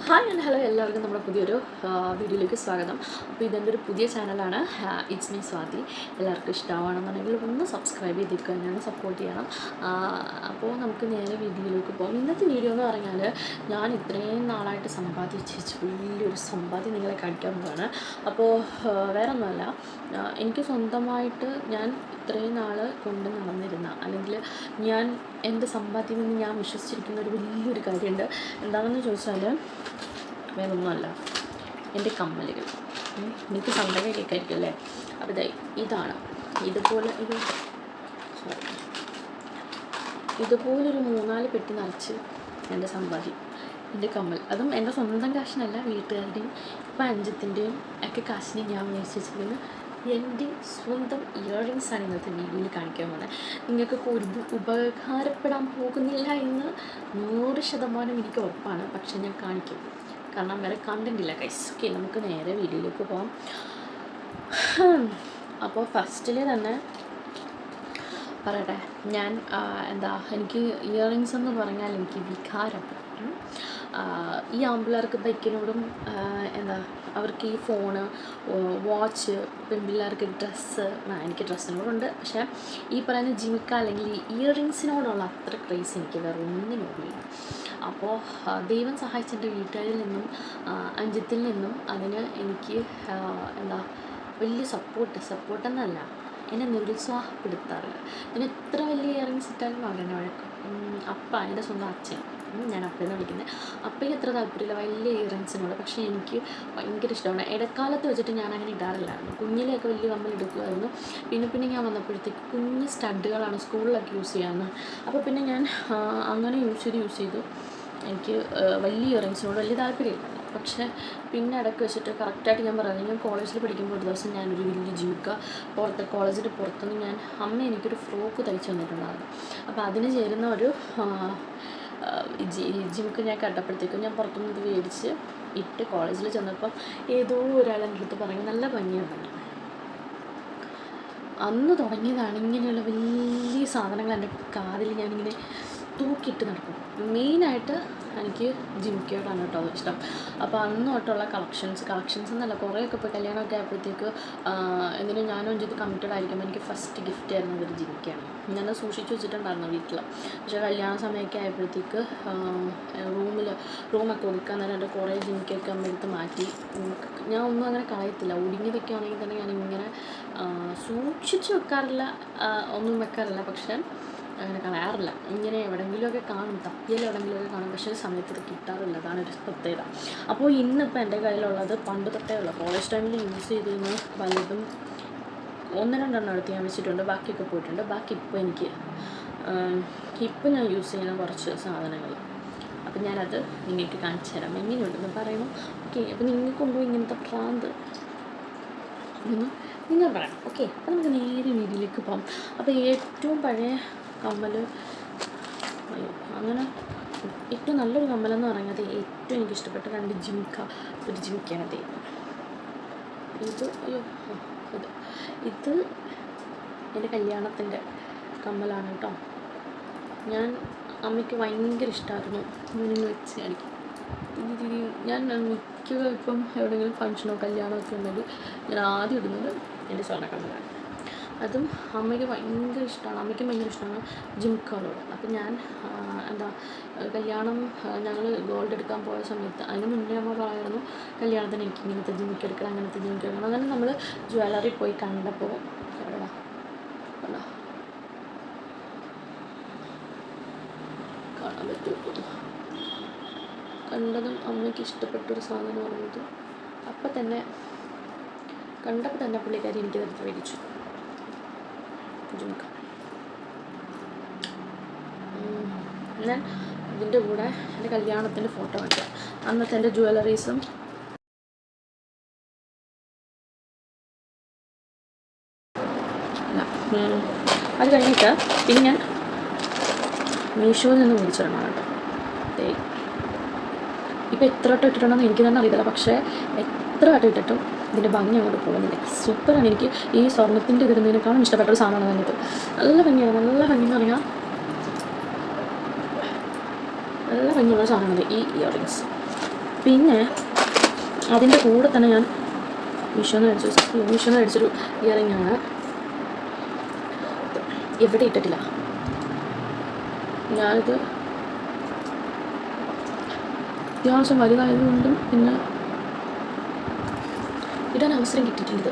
Hi and hello എല്ലാവർക്കും നമ്മുടെ പുതിയൊരു വീഡിയോയിലേക്ക് സ്വാഗതം. അപ്പോൾ ഇതെൻ്റെ ഒരു പുതിയ ചാനലാണ്. It's me Swati. എല്ലാവർക്കും ഇഷ്ടമാണെന്നുണ്ടെങ്കിൽ ഒന്ന് സബ്സ്ക്രൈബ് ചെയ്തിട്ട് തന്നെയാണ് സപ്പോർട്ട് ചെയ്യണം. അപ്പോൾ നമുക്ക് നേരെ വീഡിയോയിലേക്ക് പോകും. ഇന്നത്തെ വീഡിയോ എന്ന് പറഞ്ഞാൽ ഞാൻ ഇത്രയും നാളായിട്ട് സമ്പാദിച്ച് വലിയൊരു സമ്പാദ്യം നിങ്ങളെ കാണിക്കാൻ പോവാണ്. അപ്പോൾ വേറെ ഒന്നുമല്ല, എനിക്ക് സ്വന്തമായിട്ട് ഞാൻ ഇത്രയും നാൾ കൊണ്ട് നടന്നിരുന്ന അല്ലെങ്കിൽ ഞാൻ എൻ്റെ സമ്പാദ്യം എന്ന് ഞാൻ വിശ്വസിച്ചിരിക്കുന്ന ഒരു വലിയൊരു കാര്യമുണ്ട്. എന്താണെന്ന് ചോദിച്ചാൽ വേറൊന്നുമല്ല, എൻ്റെ കമ്മലുകൾ. എനിക്ക് സൗണ്ടൊക്കെ കേൾക്കായിരിക്കും അല്ലേ? അപ്പോൾ ഇതാണ് ഇതുപോലെ ഇതുപോലൊരു 3-4 പെട്ടി നിറച്ച് എൻ്റെ സമ്പാദ്യം, എൻ്റെ കമ്മൽ. അതും എൻ്റെ സ്വന്തം കാശിനല്ല, വീട്ടുകാരുടെയും ഇപ്പം അഞ്ചത്തിൻ്റെയും ഒക്കെ കാശിന് ഞാൻ മേടിച്ചിരിക്കുന്നത് എൻ്റെ സ്വന്തം ഇയറിങ്സാണ് ഇന്നത്തെ വീഡിയോയിൽ കാണിക്കാൻ പോകുന്നത്. നിങ്ങൾക്കൊക്കെ ഒരു ഉപകാരപ്പെടാൻ പോകുന്നില്ല എന്ന് 100% എനിക്ക് ഉറപ്പാണ്. പക്ഷെ ഞാൻ കാണിക്കും, കാരണം വേറെ കണ്ടൻ്റ് ഇല്ല ഗൈസ്. ഓക്കെ, നമുക്ക് നേരെ വീഡിയോയിലേക്ക് പോകാം. അപ്പോൾ ഫസ്റ്റിൽ തന്നെ പറയട്ടെ, ഞാൻ എനിക്ക് ഇയറിങ്സ് എന്ന് പറഞ്ഞാൽ എനിക്ക് വികാരം. ഈ ആമ്പിള്ളേർക്ക് ബൈക്കിനോടും അവർക്ക് ഈ ഫോണ്, വാച്ച്, പെൺപിള്ളേർക്ക് ഡ്രസ്സ്, എനിക്ക് ഡ്രസ്സിനോടുണ്ട്. പക്ഷേ ഈ പറയുന്ന ജിമിക്ക അല്ലെങ്കിൽ ഇയറിങ്സിനോടുള്ള അത്ര ക്രേസ് എനിക്ക് വേറെ ഒന്നിനോടില്ല. അപ്പോൾ ദൈവം സഹായിച്ചെൻ്റെ വീട്ടുകാരിൽ നിന്നും അഞ്ചത്തിൽ നിന്നും അതിന് എനിക്ക് വലിയ സപ്പോർട്ടെന്നല്ല, എന്നെ നിരുത്സാഹപ്പെടുത്താറില്ല. ഞാൻ എത്ര വലിയ ഇയറിങ്സ് ഇട്ടാലും അവരെന്നെ വഴക്കും. എൻ്റെ സ്വന്തം അച്ഛൻ, ഞാൻ അപ്പയെന്ന് വിളിക്കുന്നത്, അപ്പയ്ക്ക് എത്ര താല്പര്യമില്ല വലിയ ഇയറിങ്സിനോട്. പക്ഷേ എനിക്ക് ഭയങ്കര ഇഷ്ടമാണ്. ഇടക്കാലത്ത് വെച്ചിട്ട് ഞാൻ അങ്ങനെ ഇടാറില്ലായിരുന്നു. കുഞ്ഞിലെയൊക്കെ വലിയ കമ്മൽ എടുക്കുമായിരുന്നു. പിന്നെ ഞാൻ വന്നപ്പോഴത്തേക്ക് കുഞ്ഞ് സ്റ്റഡുകളാണ് സ്കൂളിലൊക്കെ യൂസ് ചെയ്യാമെന്ന്. അപ്പോൾ പിന്നെ ഞാൻ അങ്ങനെ യൂസ് ചെയ്തു. എനിക്ക് വലിയ ഇയറിങ്സിനോട് വലിയ താല്പര്യമില്ല. പക്ഷേ പിന്നെ ഇടയ്ക്ക് വെച്ചിട്ട് കറക്റ്റായിട്ട് ഞാൻ പറയുന്നത്, ഞാൻ കോളേജിൽ പഠിക്കുമ്പോൾ ഒരു ദിവസം ഞാനൊരു വലിയ ജിമിക്ക കോളേജിൻ്റെ പുറത്തുനിന്ന് അമ്മ എനിക്കൊരു ഫ്രോക്ക് തയ്ച്ചു തന്നിട്ടുണ്ടായിരുന്നു. അപ്പോൾ അതിന് ചേരുന്ന ഒരു ജിമിക്ക് ഞാൻ കണ്ടപ്പോഴത്തേക്കും ഞാൻ പുറത്തുനിന്ന് ഇത് മേടിച്ച് ഇട്ട് കോളേജിൽ ചെന്നപ്പോൾ ഏതോ ഒരാളെൻ്റെ അടുത്ത് പറഞ്ഞു നല്ല ഭംഗിയാണ്. അന്ന് തുടങ്ങിയതാണ് ഇങ്ങനെയുള്ള വലിയ സാധനങ്ങൾ എൻ്റെ കാതിൽ ഞാനിങ്ങനെ തൂക്കിയിട്ട് നടക്കും. മെയിനായിട്ട് എനിക്ക് ജിമിക്കയോടാണ് കേട്ടോ അത് ഇഷ്ടം. അപ്പോൾ അന്ന് തൊട്ടുള്ള കളക്ഷൻസ് എന്നല്ല, കുറേയൊക്കെ ഇപ്പോൾ കല്യാണമൊക്കെ ആയപ്പോഴത്തേക്ക് എന്തിനും ഞാനും അഞ്ചിത് കമ്മിറ്റഡ് ആയിരിക്കുമ്പോൾ എനിക്ക് ഫസ്റ്റ് ഗിഫ്റ്റ് ആയിരുന്നത് ഒരു ജിമിക്കയാണ്. ഞാനത് സൂക്ഷിച്ച് വെച്ചിട്ടുണ്ടായിരുന്നു വീട്ടിൽ. പക്ഷേ കല്യാണ സമയമൊക്കെ ആയപ്പോഴത്തേക്ക് റൂമൊക്കെ ഒതുക്കാൻ തന്നെ എൻ്റെ കുറേ ജിമിക്കൊക്കെ അമ്മയെടുത്ത് മാറ്റി. ഞാൻ ഒന്നും അങ്ങനെ കളയത്തില്ല. ഒടുങ്ങിയതൊക്കെ ആണെങ്കിൽ തന്നെ ഞാനിങ്ങനെ സൂക്ഷിച്ച് വെക്കാറില്ല, ഒന്നും വെക്കാറില്ല. പക്ഷേ അങ്ങനെ കളയാറില്ല. ഇങ്ങനെ എവിടെയെങ്കിലുമൊക്കെ കാണും, തപ്പിയാലും എവിടെയെങ്കിലുമൊക്കെ കാണും. പക്ഷേ സമയത്ത് ഇത് കിട്ടാറില്ല, അതാണ് ഒരു പ്രത്യേകത. അപ്പോൾ ഇന്നിപ്പോൾ എൻ്റെ കയ്യിലുള്ളത് പണ്ട് തൊട്ടേ ഉള്ള കോളേജ് ടൈമിൽ യൂസ് ചെയ്തിരുന്ന പലതും 1-2 എടുത്ത് ഞാൻ വെച്ചിട്ടുണ്ട്, ബാക്കിയൊക്കെ പോയിട്ടുണ്ട്. ബാക്കി ഇപ്പം ഞാൻ യൂസ് ചെയ്യുന്ന കുറച്ച് സാധനങ്ങൾ. അപ്പം ഞാനത് നിങ്ങൾക്ക് കാണിച്ചു തരാം എങ്ങനെയുണ്ടെന്ന് പറയുന്നു. ഓക്കെ, അപ്പോൾ നിങ്ങൾക്കുണ്ടോ ഇങ്ങനത്തെ ഭ്രാന്ത് എന്ന് നിങ്ങൾ പറയണം. ഓക്കെ, അപ്പോൾ നമുക്ക് നേരെ വീഡിയോയിലേക്ക് പോകാം. അപ്പോൾ ഏറ്റവും പഴയ കമ്മൽ, അങ്ങനെ ഏറ്റവും നല്ലൊരു കമ്മലെന്ന് പറയുന്നത്, ഏറ്റവും എനിക്കിഷ്ടപ്പെട്ട 2 ജിമിക്കയാണ് ഇത് എൻ്റെ കല്യാണത്തിൻ്റെ കമ്മലാണ് കേട്ടോ. ഞാൻ അമ്മയ്ക്ക് ഭയങ്കര ഇഷ്ടമായിരുന്നു ഇങ്ങനെ വെച്ച് കാണിക്കും. ഞാൻ ഇപ്പം എവിടെയെങ്കിലും ഫങ്ഷനോ കല്യാണമൊക്കെ ഉണ്ടെങ്കിൽ ഞാൻ ആദ്യം ഇടുന്നത് എൻ്റെ സ്വർണ്ണക്കമ്മലാണ്. അതും അമ്മയ്ക്ക് ഭയങ്കര ഇഷ്ടമാണ്. അമ്മയ്ക്കും ഭയങ്കര ഇഷ്ടമാണ് ജിമിക്കകളോട്. അപ്പം ഞാൻ കല്യാണം ഞങ്ങൾ ഗോൾഡ് എടുക്കാൻ പോയ സമയത്ത് അതിന് മുന്നേ അമ്മ പറയായിരുന്നു, കല്യാണത്തിന് എനിക്ക് ഇങ്ങനത്തെ ജിമിക്ക എടുക്കണം, അങ്ങനത്തെ ജിമിക്ക എടുക്കണം. അങ്ങനെ നമ്മൾ ജ്വല്ലറി പോയി കണ്ടപ്പോൾ കാണാൻ പറ്റുമോ, കണ്ടതും അമ്മയ്ക്ക് ഇഷ്ടപ്പെട്ടൊരു സാധനമാണത്. അപ്പം തന്നെ കണ്ടപ്പോൾ തന്നെ പുള്ളിക്കാരി എനിക്കതെടുത്ത് മേടിച്ചു ജിമിക്ക. ഞാൻ ഇതിൻ്റെ കൂടെ എൻ്റെ കല്യാണത്തിൻ്റെ ഫോട്ടോ വെക്കാം. അന്നത്തെ എൻ്റെ ജ്വല്ലറീസും അത് കഴിഞ്ഞിട്ട് പിന്നെ ഞാൻ മീഷോയിൽ നിന്ന് മേടിച്ചിടണം കേട്ടോ. ഇപ്പോൾ എത്ര വട്ടം ഇട്ടിട്ടുണ്ടെന്ന് എനിക്ക് തന്നെ അറിയത്തില്ല. പക്ഷേ എത്ര വട്ടം ഇട്ടിട്ടും ഇതിൻ്റെ ഭംഗി അങ്ങോട്ട് പോകുന്നില്ല. സൂപ്പറാണ്. എനിക്ക് ഈ സ്വർണ്ണത്തിൻ്റെ ഇതിടുന്നതിനേക്കാളും ഇഷ്ടപ്പെട്ടൊരു സാധനമാണ് അതിനകത്ത്. നല്ല ഭംഗിയാണ്. നല്ല ഭംഗി എന്ന് പറഞ്ഞാൽ നല്ല ഭംഗിയുള്ള സാധനമാണ് ഈ ഇയറിങ്സ്. പിന്നെ അതിൻ്റെ കൂടെ തന്നെ ഞാൻ മീഷോന്ന് മേടിച്ചൊരു ഇയറിംഗ് ആണ്. എവിടെ ഇട്ടിട്ടില്ല. ഞാനിത് അത്യാവശ്യം വലുതായതുകൊണ്ടും പിന്നെ ഇടാൻ അവസരം കിട്ടിയിട്ടുണ്ട്.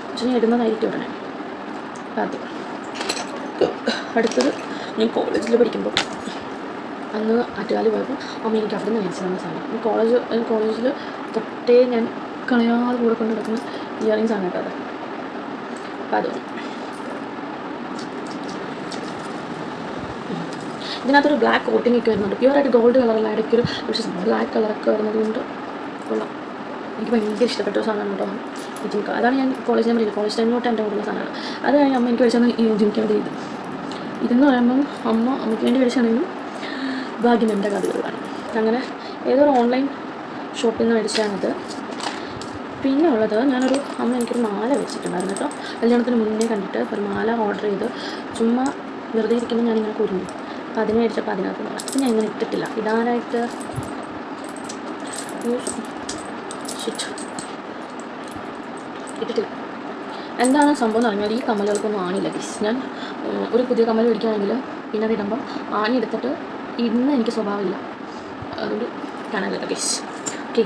പക്ഷെ ഞാൻ ഇടുന്നതായിരിക്കും ഉടനെ. ആദ്യം അടുത്തത് ഞാൻ കോളേജിൽ പഠിക്കുമ്പോൾ അന്ന് ആറ്റുകാല് പോയപ്പോൾ അമ്മ എനിക്ക് അവിടെ നിന്ന് മേടിച്ചു തന്ന സാധനം. കോളേജിൽ തൊട്ടേ ഞാൻ കളയാതെ കൂടെ കൊണ്ട് നടക്കുന്ന ഇയറിങ്സ് ആണ് കേട്ടോ അത്. അപ്പം അത് ഇതിനകത്തൊരു ബ്ലാക്ക് കോട്ടിംഗ് ഒക്കെ വരുന്നുണ്ട്. പ്യുവറായിട്ട് ഗോൾഡ് കളറുള്ള ഇടയ്ക്കൊരു പക്ഷേ ബ്ലാക്ക് കളറൊക്കെ വരുന്നത് കൊണ്ട് കൊള്ളാം. എനിക്ക് ഭയങ്കര ഇഷ്ടപ്പെട്ട ഒരു സാധനമാണ് കേട്ടോ ഈ ജിംക. അതാണ് ഞാൻ കോളേജ് ടൈമിൽ തൊട്ട് എൻ്റെ കൂടുന്ന സാധനമാണ്. അത് കഴിഞ്ഞ് അമ്മ എനിക്ക് മേടിച്ചത് ഈ ജിംക വേണ്ടി ഇതെന്ന് പറയുമ്പം അമ്മയ്ക്ക് വേണ്ടി മേടിച്ചാണെങ്കിലും ഭാഗ്യം എൻ്റെ കഥകളാണ്. അങ്ങനെ ഏതൊരു ഓൺലൈൻ ഷോപ്പിൽ നിന്ന് മേടിച്ചാണിത്. പിന്നെ ഉള്ളത് അമ്മ എനിക്കൊരു മാല വെച്ചിട്ടുണ്ടായിരുന്നു കേട്ടോ. കല്യാണത്തിന് മുന്നേ കണ്ടിട്ട് ഒരു മാല ഓർഡർ ചെയ്ത് ചുമ്മാ വെറുതെ ഇരിക്കുമ്പോൾ ഞാനിങ്ങനെ കുരുങ്ങി. അപ്പോൾ അതിന് മേടിച്ചപ്പോൾ അതിനകത്ത് നിറച്ച് ഞാൻ ഇങ്ങനെ ഇട്ടിട്ടില്ല. ഇടാനായിട്ട് ഇട്ടിട്ടില്ല. എന്താണ് സംഭവം എന്ന് പറഞ്ഞാൽ ഈ കമ്മലുകൾക്കൊന്നും ആണില്ല ഗീസ്. ഞാൻ ഒരു പുതിയ കമ്മൽ മേടിക്കുകയാണെങ്കിൽ പിന്നെ അത് ഇടുമ്പം ആണി എടുത്തിട്ട് ഇടുന്ന എനിക്ക് സ്വഭാവമില്ല. അതുകൊണ്ട് കാണാനില്ല ഗീസ്. ഓക്കെ,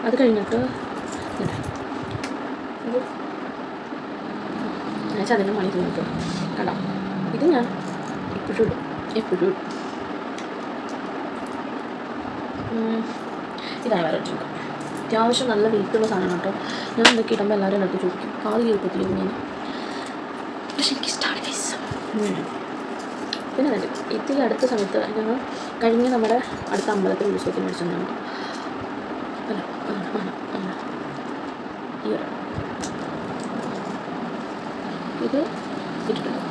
അത് കഴിഞ്ഞിട്ട് ഞാൻ അതിൻ്റെ മണി തോന്നിട്ട് കണ്ടോ. ഇത് ഞാൻ എപ്പോഴും ഇതാണ് വേറെ ചുങ്ക. അത്യാവശ്യം നല്ല വെയിറ്റുള്ള സാധനമാണ് കേട്ടോ. ഞാൻ എന്തൊക്കെ ഇടുമ്പോൾ എല്ലാവരും എടുത്ത് ചോദിക്കും കാത് കേൾക്കത്തില്ല ഇങ്ങനെ. പക്ഷെ എനിക്കിഷ്ടമാണ് ഗൈസ്. പിന്നെ ഇതിൽ അടുത്ത സമയത്ത് ഞങ്ങൾ കഴിഞ്ഞ് നമ്മുടെ അടുത്ത അമ്പലത്തിൽ ഉത്സവത്തിന് മേടിച്ചതാണ്. അല്ല ഇത് ഇട്ടിട്ടുണ്ട്.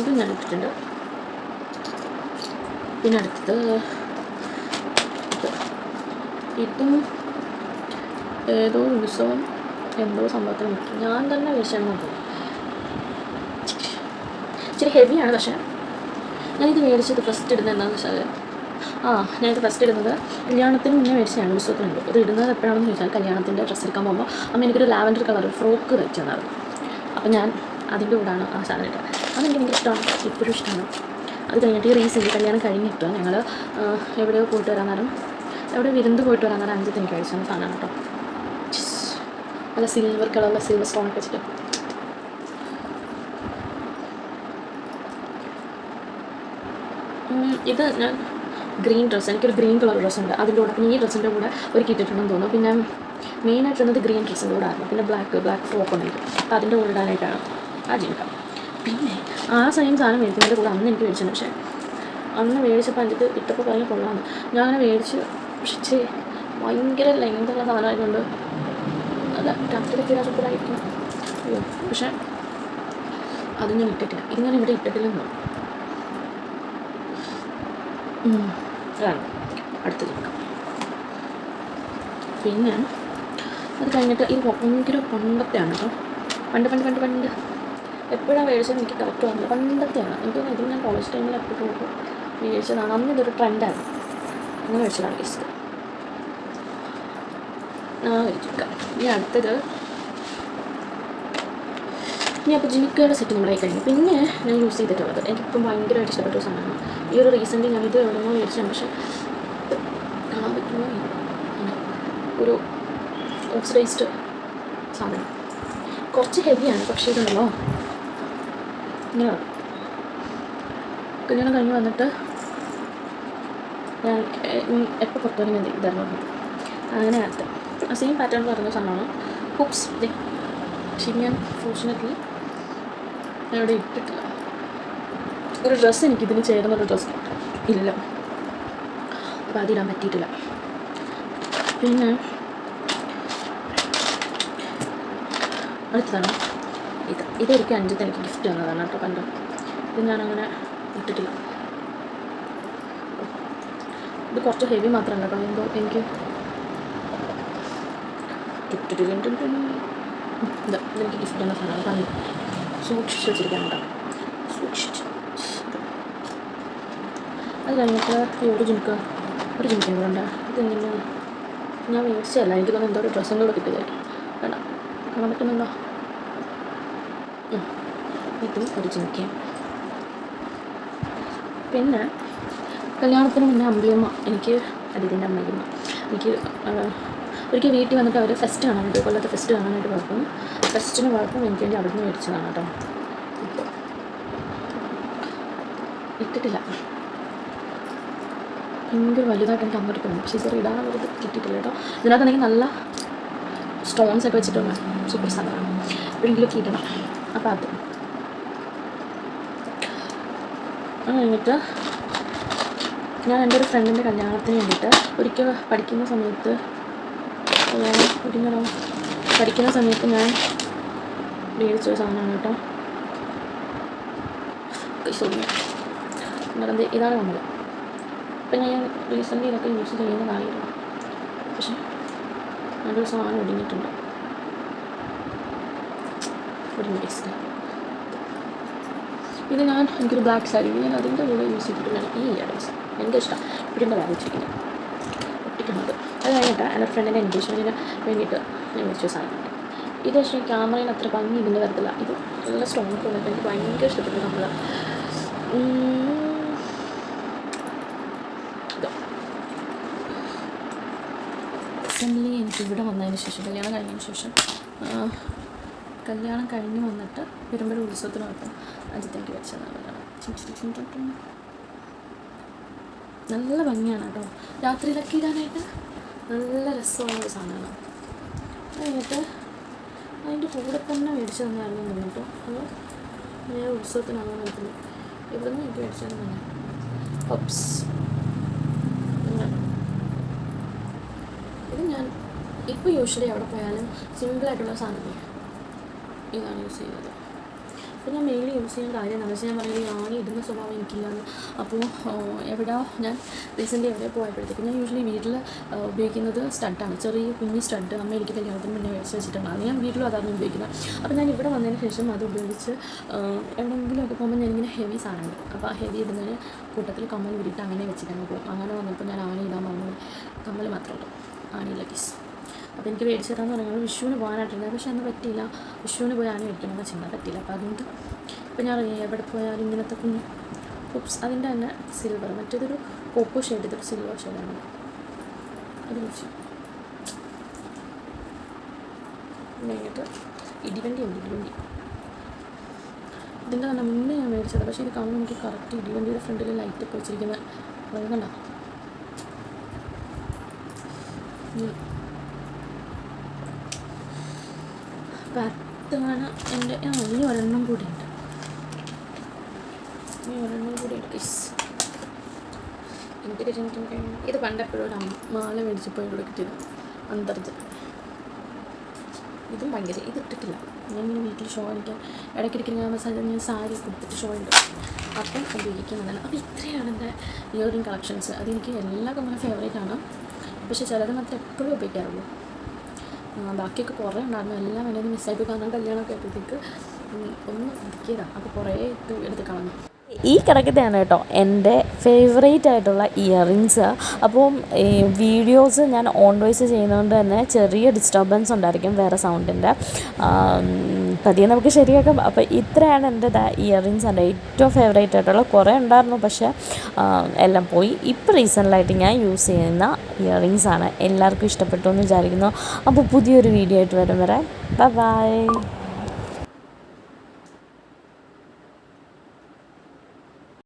ഇത് ഞാൻ ഇട്ടിട്ടുണ്ട്. പിന്നെ അടുത്തത് ഇതും ഏതോ ഉത്സവം എന്തോ സംഭവത്തിന് കിട്ടും. ഞാൻ തന്നെ വിഷയം നോക്കും. ഇച്ചിരി ഹെവിയാണ്. പക്ഷേ ഞാനിത് മേടിച്ചത് ഫസ്റ്റ് ഇടുന്നത് എന്താണെന്ന് വെച്ചാൽ ഞാനിത് ഫസ്റ്റ് ഇടുന്നത് കല്യാണത്തിന് മുന്നേ മേടിച്ചതാണ്. ഉത്സവത്തിനുണ്ട്. ഇത് ഇടുന്നത് എപ്പോഴാണെന്ന് ചോദിച്ചാൽ കല്യാണത്തിൻ്റെ ഡ്രസ്സ് എടുക്കാൻ പോകുമ്പോൾ അമ്മ എനിക്കൊരു ലാവൻഡർ കളർ ഫ്രോക്ക് വെച്ച് തന്നായിരുന്നു. അപ്പോൾ ഞാൻ അതിൻ്റെ കൂടാണ് ആ സാധനം ഇട്ടത്. അതെനിക്ക് ഭയങ്കര ഇഷ്ടമാണ്, ഇപ്പോഴും ഇഷ്ടമാണ്. അത് കഴിഞ്ഞിട്ട് ഈ റീസെൻ്റ് കല്യാണം കഴിഞ്ഞിട്ട് ഞങ്ങൾ എവിടെയോ പോയിട്ട് വരാൻ നേരം വിരുന്ന് പോയിട്ട് വരാൻ നേരം അഞ്ചത്ത് എനിക്ക് കഴിച്ച സാധനമാണ് കേട്ടോ. നല്ല സിൽവർ കളറുള്ള സിൽവർ സ്റ്റോണൊക്കെ വെച്ചിട്ട് ഇത് ഞാൻ ഗ്രീൻ ഡ്രസ്സ്, എനിക്കൊരു ഗ്രീൻ കളർ ഡ്രസ്സുണ്ട് അതിൻ്റെ കൂടെ. പിന്നെ ഈ ഡ്രസ്സിൻ്റെ കൂടെ ഒരു കിട്ടിട്ടുണ്ടെന്ന് തോന്നുന്നു. പിന്നെ മെയിനായിട്ട് വന്നത് ഗ്രീൻ ഡ്രസ്സിൻ്റെ കൂടെ ആയിരുന്നു. പിന്നെ ബ്ലാക്ക് ഫ്രോക്ക് ഉണ്ട്. അപ്പോൾ അതിൻ്റെ കൂടെ ഇടാനായിട്ടാണ് ആ ജിംക. പിന്നെ ആ സെയിം സാധനം മേടിക്കുന്നതിൻ്റെ കൂടെ അന്ന് എനിക്ക് മേടിച്ചത്. പക്ഷേ അന്ന് മേടിച്ചപ്പോൾ അഞ്ചിട്ട് ഇട്ടപ്പോൾ പറഞ്ഞ് കൊള്ളാമെന്ന് ഞാൻ അങ്ങനെ മേടിച്ച്. പക്ഷേ ഇച്ചിരി ഭയങ്കര ലെങ്തുള്ള സാധനമായതുകൊണ്ട് അല്ല രാത്രിയിലൊക്കെ ഇടാൻ സൂപ്പറായിരിക്കും. അയ്യോ, പക്ഷേ അത് ഞാൻ ഇട്ടിട്ടില്ല. ഇത് ഞാൻ ഇവിടെ ഇട്ടിട്ടില്ലെന്നോ. അതാണ് അടുത്ത ജിംക. പിന്നെ അത് കഴിഞ്ഞിട്ട് ഇത് ഭയങ്കര പണ്ടത്തെയാണ് കേട്ടോ. പണ്ട് എപ്പോഴാണ് മേടിച്ചത് എനിക്ക് കറക്റ്റ് വന്നത്. പണ്ടത്തെയാണ് എനിക്ക്. ഇത് ഞാൻ കോളേജ് ടൈമിൽ എപ്പോഴും മേടിച്ചതാണ്. അന്ന് ഇതൊരു ട്രെൻഡായിരുന്നു. അങ്ങനെ മേടിച്ചതാണ് ഗസ്റ്റ്. ഒരു ജിംക. ഇനി അടുത്തത് അപ്പോൾ ജിംകയുടെ സെറ്റ് നമ്മുടെ കഴിഞ്ഞു. പിന്നെ ഞാൻ യൂസ് ചെയ്തിട്ടുള്ളത് എനിക്കിപ്പം ഭയങ്കരമായിട്ട് ഇഷ്ടപ്പെട്ട ഒരു സാധനമാണ്. ഈ ഒരു റീസെൻ്റ് ഞാനിത് എവിടെയോ മേടിച്ചാണ്. പക്ഷേ കാണാൻ പറ്റുമോ ഒരു ഓക്സിഡൈസ്ഡ് സാധനം. കുറച്ച് ഹെവിയാണ്. പക്ഷേ ഇതുണ്ടല്ലോ ഇങ്ങനെയാണ്. കല്യാണം കഴിഞ്ഞ് വന്നിട്ട് ഞാൻ എപ്പോൾ പുറത്തോടെ ഞാൻ ഇതായിരുന്നു. അങ്ങനെ അടുത്ത് ആ സെയിം പാറ്റേൺ പറയുന്ന സാധനമാണ് ഹുക്സ്. പക്ഷേ ഞാൻ ഫോർച്ചുനേറ്റ്ലി ഇവിടെ ഇട്ടിട്ടില്ല. ഒരു ഡ്രസ്സ് എനിക്കിതിന് ചേരുന്നൊരു ഡ്രസ്സ് ഇല്ല. അപ്പോൾ അതിടാൻ പറ്റിയിട്ടില്ല. പിന്നെ അടുത്തതാണ് ഇതൊരിക്കലും അഞ്ചത്ത് എനിക്ക് ഗിഫ്റ്റ് തന്നതാണ് കേട്ടോ. കണ്ടോ, ഇത് ഞാനങ്ങനെ ഇട്ടിട്ടില്ല. ഇത് കുറച്ച് ഹെവി മാത്രമല്ല കേട്ടോ. എന്തോ എനിക്ക് ഇതെനിക്ക് ഗിഫ്റ്റ് തന്ന സാധനമാണ്. കണ്ടു സൂക്ഷിച്ച് വെച്ചിരിക്കാൻ കേട്ടോ. സൂക്ഷിച്ച്. അത് കഴിഞ്ഞിട്ട് ഈ ഒരു ജിംക ഒരു ജിമിക്കാൻ കൂടെ ഉണ്ട്. ഇതെങ്ങനെ ഞാൻ മേടിച്ചതല്ല, എനിക്ക് തോന്നുന്നു എന്തോ ഒരു ഡ്രസ്സും കൂടെ കിട്ടിയതായിരിക്കും. വേണ്ട, കാണാൻ പറ്റുന്നുണ്ടോ? ഇതും ഒരു ജിമിക്കാൻ. പിന്നെ കല്യാണത്തിന് മുന്നേ അമ്പിളിയമ്മ എനിക്ക് അതിഥിൻ്റെ അമ്മയമ്മ എനിക്ക് ഒരിക്കൽ വീട്ടിൽ വന്നിട്ട് അവർ ഫെസ്റ്റ് കാണാനായിട്ട്, കൊല്ലത്തെ ഫെസ്റ്റ് കാണാനായിട്ട് കുഴപ്പം ഫെസ്റ്റിന് കുഴപ്പം എനിക്ക് വേണ്ടി അവിടെ നിന്ന് മേടിച്ചതാണ് കേട്ടോ. ഇപ്പോൾ ഇട്ടിട്ടില്ല, ഭയങ്കര വലുതായിട്ട് എനിക്ക് അങ്ങോട്ട് തോന്നും. പക്ഷേ ഇതുവരെ ഇടാനുള്ളത് കിട്ടിയിട്ടില്ല കേട്ടോ. ഇതിനകത്താണെങ്കിൽ നല്ല സ്റ്റോൺസ് ഒക്കെ വെച്ചിട്ടുള്ള സൂപ്പർ സാധനമാണ്. എപ്പോഴെങ്കിലും ഒക്കെ ഇടണം. അപ്പോൾ അത് കഴിഞ്ഞിട്ട് ഞാൻ എൻ്റെ ഒരു ഫ്രണ്ടിൻ്റെ കല്യാണത്തിന് വേണ്ടിയിട്ട് ഒരിക്കൽ പഠിക്കുന്ന സമയത്ത് ഞാൻ മേടിച്ചൊരു സാധനമാണ് കേട്ടോ. സോറി, ഇതാണ് നമ്മൾ. ഇപ്പം ഞാൻ റീസെൻ്റ്ലി ഇതൊക്കെ യൂസ് ചെയ്യുന്നതായിരുന്നു, പക്ഷേ നല്ലൊരു സാധനം ഒടിഞ്ഞിട്ടുണ്ട്. ഇത് എനിക്കൊരു ബ്ലാക്ക് സാരി, ഞാൻ അതിൻ്റെ കൂടെ യൂസ് ചെയ്തിട്ടുള്ളതാണ് ഈ ഇയറിങ്സ്. എനിക്ക് ഇഷ്ടം ഇപ്പിടിൻ്റെ ബാഗ് വെച്ചിരിക്കുന്നത് ഒട്ടിക്കുന്നത്. അത് കഴിഞ്ഞിട്ട് എൻ്റെ ഫ്രണ്ടിൻ്റെ എൻഗേജ്മെൻറ്റിന് വേണ്ടിയിട്ട് ഞാൻ വെച്ച സാധനം. ഇത് പക്ഷേ ക്യാമറയിൽ അത്ര ഭംഗി ഇതിൻ്റെ വരത്തില്ല. ഇത് നല്ല സ്റ്റോൺ തോന്നിയിട്ട് എനിക്ക് ഭയങ്കര ഇഷ്ടപ്പെട്ടു. നമ്മൾ റീസെൻ്റ്ലി എനിക്കിവിടെ വന്നതിന് ശേഷം, കല്യാണം കഴിഞ്ഞ് വന്നിട്ട് പെരുമ്പഴ ഉത്സവത്തിന് പോയപ്പോൾ അജിത്തേക്ക് വെച്ചതാണ്. നല്ല ഭംഗിയാണ് കേട്ടോ, രാത്രിയിലൊക്കെ ഇടാനായിട്ട് നല്ല രസമുള്ള ഒരു സാധനമാണ്. കഴിഞ്ഞിട്ട് അതിൻ്റെ കൂടെ തന്നെ മേടിച്ചു തന്നായിരുന്നു കേട്ടോ. അത് ഞാൻ ഉത്സവത്തിനാണ് നിൽക്കുന്നത്. ഇവിടെ നിന്ന് എനിക്ക് മേടിച്ചു തന്നെ ഹോപ്സ്. ഇത് ഞാൻ ഇപ്പോൾ യൂഷ്വലി എവിടെ പോയാലും സിമ്പിളായിട്ടുള്ള സാധനമേ ഇതാണ് യൂസ് ചെയ്യുന്നത്. അപ്പോൾ ഞാൻ മെയിൻലി യൂസ് ചെയ്യുന്ന കാര്യം എന്താണെന്ന് വെച്ചാൽ, ഞാൻ പറയുന്നത് ആണി ഇടുന്ന സ്വഭാവം എനിക്കില്ലാന്ന്. അപ്പോൾ ഞാൻ റീസെൻ്റ്ലി എവിടെ പോയപ്പോഴത്തേക്കും ഞാൻ യൂഷ്വലി വീട്ടിൽ ഉപയോഗിക്കുന്നത് സ്റ്റഡാണ്, ചെറിയ കുഞ്ഞ് സ്റ്റഡ്. അമ്മ എനിക്ക് കല്യാണത്തിന് മുന്നേ മേടിച്ച് വെച്ചിട്ടുണ്ടാകും. ഞാൻ വീട്ടിലും അതാണ് ഉപയോഗിക്കുന്നത്. അപ്പോൾ ഞാൻ ഇവിടെ വന്നതിന് ശേഷം അത് ഉപയോഗിച്ച് എവിടെയെങ്കിലുമൊക്കെ പോകുമ്പോൾ ഞാനിങ്ങനെ ഹെവി സാധനങ്ങൾ, അപ്പോൾ ആ ഹെവി ഇടുന്നതിന് കൂട്ടത്തിൽ കമ്മൽ വിരിട്ട് അങ്ങനെ വെച്ചിട്ടങ്ങ് പോകും. അങ്ങനെ വന്നപ്പോൾ ഞാൻ ആണി ഇടാൻ പറഞ്ഞു, കമ്മൽ മാത്രമേ ഉള്ളൂ, ആണിയില്ല കേസ്. അപ്പോൾ എനിക്ക് മേടിച്ച് തരാമെന്ന് പറഞ്ഞാൽ വിഷുവിന് പോകാനായിട്ടിരുന്നത്, പക്ഷേ അന്ന് പറ്റിയില്ല. വിഷുവിന് പോയി ആണി മേടിക്കണമെന്ന് വെച്ചാൽ പറ്റിയില്ല. അപ്പോൾ അതുകൊണ്ട് ഇപ്പോൾ ഞാൻ എവിടെ പോയാലും ഇങ്ങനത്തെ കുഞ്ഞ് ഹുപ്സ്, അതിൻ്റെ തന്നെ സിൽവർ, മറ്റേതൊരു കോപ്പോ ഷെയ്ഡ്, ഇതൊരു സിൽവർ ഷെയ്ഡാണ്. അത് വെച്ച് കഴിഞ്ഞിട്ട് ഇടിവണ്ടി ഇതിൻ്റെ തന്നെ മുന്നേ ഞാൻ മേടിച്ചത്. പക്ഷേ ഇത് കാണുമ്പോൾ എനിക്ക് കറക്റ്റ് ഇടിവണ്ടിയുടെ ഫ്രണ്ടിൽ ലൈറ്റൊക്കെ വെച്ചിരിക്കുന്നത് കണ്ട. പത്താണ് എൻ്റെ. ഇനി ഒരെണ്ണം കൂടി ഉണ്ട്. ഇത് പണ്ടെപ്പോഴും ഒരു മാല മേടിച്ചപ്പോൾ ഇവിടെ കിട്ടിയത് അന്തർജൻ. ഇതും ഭയങ്കര, ഇത് ഇട്ടിട്ടില്ല. ഞാനിങ്ങനെ വീട്ടിൽ ഷോ അടിക്കാൻ ഇടയ്ക്കിടയ്ക്ക് ഞാൻ സാരി കൊടുത്തിട്ട് ഷോ ഉണ്ട്, അപ്പം ഉപയോഗിക്കുന്നതാണ്. അപ്പോൾ ഇത്രയാണ് എൻ്റെ ഇയറിംഗ് കളക്ഷൻസ്. അതെനിക്ക് എല്ലാ കമ്മലും ഫേവറേറ്റ് ആണ്, പക്ഷേ ചിലത് മാത്രമേ എപ്പോഴും ഉപയോഗിക്കാറുള്ളൂ. ബാക്കിയൊക്കെ കുറേ ഉണ്ടായിരുന്നു, എല്ലാം എൻ്റെ മിസ്സായിട്ട്. കാരണം കല്യാണമൊക്കെ ആയപ്പോഴത്തേക്ക് ഒന്ന് ഇരിക്കിയതാണ്, അപ്പോൾ കുറേ എടുത്ത് കളഞ്ഞു. ഈ കിടക്കത്തെയാണ് കേട്ടോ എൻ്റെ ഫേവറേറ്റ് ആയിട്ടുള്ള ഇയറിങ്സ്. അപ്പം ഈ വീഡിയോസ് ഞാൻ ഓൺ വോയിസ് ചെയ്യുന്നതുകൊണ്ട് തന്നെ ചെറിയ ഡിസ്റ്റർബൻസ് ഉണ്ടായിരിക്കും, വേറെ സൗണ്ടിൻ്റെ. പതിയെ നമുക്ക് ശരിയാക്കാം. അപ്പോൾ ഇത്രയാണ് എൻ്റെ ഇയറിങ്സ്, എൻ്റെ ഏറ്റവും ഫേവറേറ്റ് ആയിട്ടുള്ള. കുറേ ഉണ്ടായിരുന്നു, പക്ഷേ എല്ലാം പോയി. ഇപ്പോൾ റീസെൻ്റായിട്ട് ഞാൻ യൂസ് ചെയ്യുന്ന ഇയറിങ്സ് ആണ്. എല്ലാവർക്കും ഇഷ്ടപ്പെട്ടു എന്ന് വിചാരിക്കുന്നു. അപ്പോൾ പുതിയൊരു വീഡിയോ ആയിട്ട് വരും വരെ ബൈ.